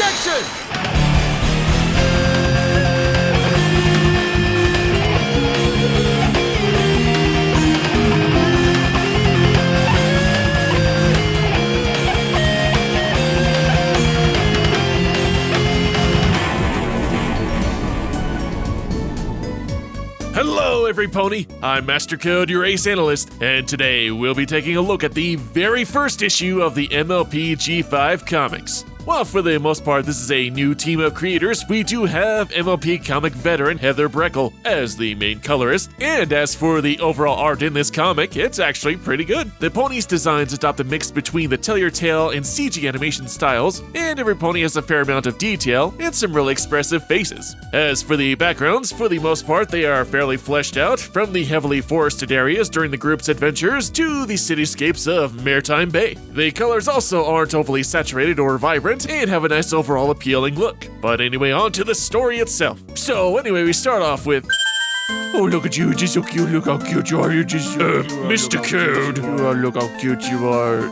Objection! Hello, every pony. I'm MasterCode, your ace analyst, and today we'll be taking a look at the very first issue of the MLP G5 comics. While for the most part this is a new team of creators, we do have MLP comic veteran Heather Breckel as the main colorist, and as for the overall art in this comic, it's actually pretty good. The ponies' designs adopt a mix between the tell your tale and CG animation styles, and every pony has a fair amount of detail and some really expressive faces. As for the backgrounds, for the most part they are fairly fleshed out, from the heavily forested areas during the group's adventures to the cityscapes of Maritime Bay. The colors also aren't overly saturated or vibrant, and have a nice overall appealing look. But anyway, on to the story itself. So anyway, we start off with... Oh, look at you, just so cute, look how cute you are, you're just... Mr. Code. Look how cute you are.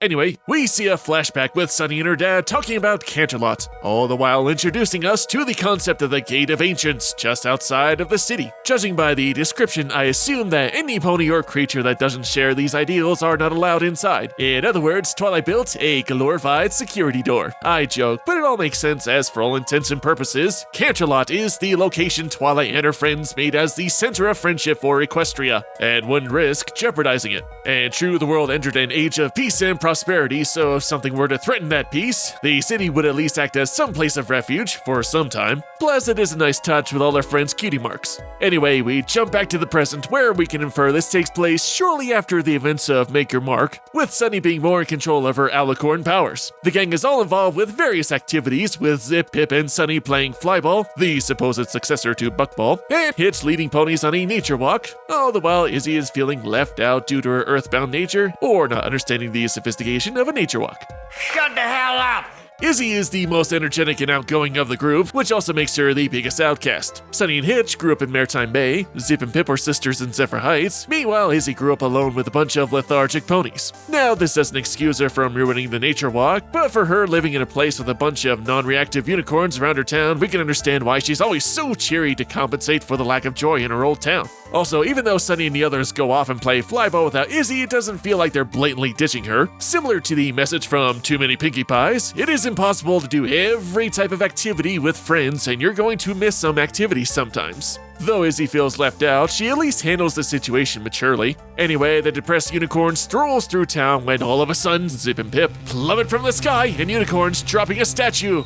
Anyway, we see a flashback with Sunny and her dad talking about Canterlot, all the while introducing us to the concept of the Gate of Ancients just outside of the city. Judging by the description, I assume that any pony or creature that doesn't share these ideals are not allowed inside. In other words, Twilight built a glorified security door. I joke, but it all makes sense as for all intents and purposes, Canterlot is the location Twilight and her friends made as the center of friendship for Equestria, and wouldn't risk jeopardizing it. And true, the world entered an age of peace and prosperity, so if something were to threaten that peace, the city would at least act as some place of refuge for some time. Plus, it is a nice touch with all their friends' cutie marks. Anyway, we jump back to the present, where we can infer this takes place shortly after the events of Make Your Mark, with Sunny being more in control of her alicorn powers. The gang is all involved with various activities, with Zip, Pip, and Sunny playing Flyball, the supposed successor to Buckball, and Hitch leading ponies on a nature walk, all the while Izzy is feeling left out due to her earthbound nature, or not understanding the sophistication of a nature walk. Shut the hell up! Izzy is the most energetic and outgoing of the group, which also makes her the biggest outcast. Sunny and Hitch grew up in Maritime Bay, Zip and Pip were sisters in Zephyr Heights, meanwhile Izzy grew up alone with a bunch of lethargic ponies. Now this doesn't excuse her from ruining the nature walk, but for her living in a place with a bunch of non-reactive unicorns around her town, we can understand why she's always so cheery to compensate for the lack of joy in her old town. Also, even though Sunny and the others go off and play Flyball without Izzy, it doesn't feel like they're blatantly ditching her. Similar to the message from Too Many Pinkie Pies, it is impossible to do every type of activity with friends, and you're going to miss some activities sometimes. Though Izzy feels left out, she at least handles the situation maturely. Anyway, the depressed unicorn strolls through town when all of a sudden Zip and Pip plummet from the sky and Unicorn's dropping a statue.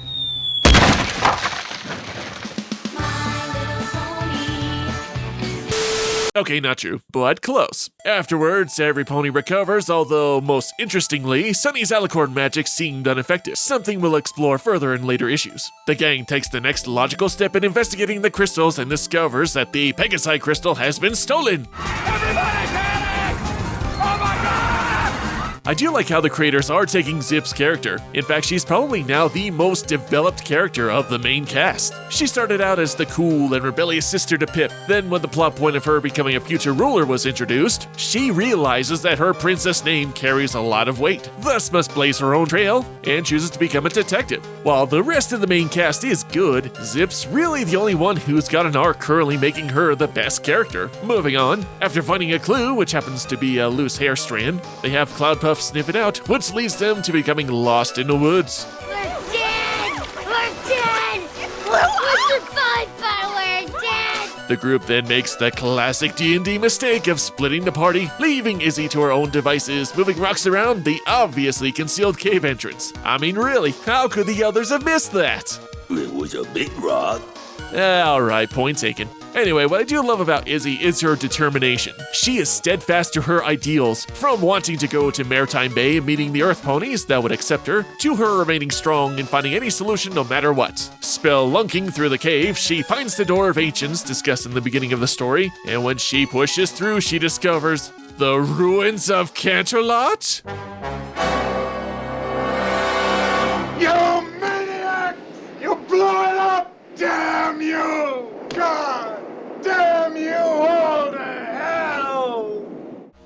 Okay, not true, but close. Afterwards, every pony recovers, although most interestingly, Sunny's alicorn magic seemed ineffective, something we'll explore further in later issues. The gang takes the next logical step in investigating the crystals and discovers that the Pegasi crystal has been stolen. Everybody panic! Oh my god! I do like how the creators are taking Zip's character. In fact, she's probably now the most developed character of the main cast. She started out as the cool and rebellious sister to Pip. Then when the plot point of her becoming a future ruler was introduced, she realizes that her princess name carries a lot of weight, thus must blaze her own trail, and chooses to become a detective. While the rest of the main cast is good, Zip's really the only one who's got an arc currently making her the best character. Moving on, after finding a clue, which happens to be a loose hair strand, they have Cloudpuff sniff it out, which leads them to becoming lost in the woods. We're dead! We're dead! We survived, but we're dead! The group then makes the classic D&D mistake of splitting the party, leaving Izzy to her own devices, moving rocks around the obviously concealed cave entrance. I mean, really, how could the others have missed that? It was a big rock. Alright, point taken. Anyway, what I do love about Izzy is her determination. She is steadfast to her ideals, from wanting to go to Maritime Bay and meeting the Earth ponies that would accept her, to her remaining strong and finding any solution no matter what. Spelunking through the cave, she finds the Door of Ancients discussed in the beginning of the story, and when she pushes through, she discovers the ruins of Canterlot? You maniac! You blew it up! Damn you! God! Damn you all to hell!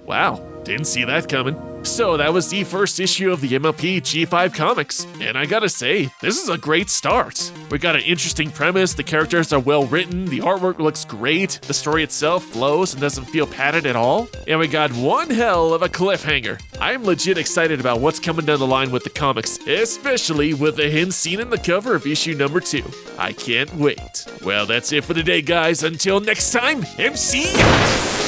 Wow, didn't see that coming. So that was the first issue of the MLP G5 comics, and I gotta say, this is a great start. We got an interesting premise, the characters are well written, the artwork looks great, the story itself flows and doesn't feel padded at all, and we got one hell of a cliffhanger. I'm legit excited about what's coming down the line with the comics, especially with the hint seen in the cover of issue number 2. I can't wait. Well, that's it for today, guys. Until next time, MC out!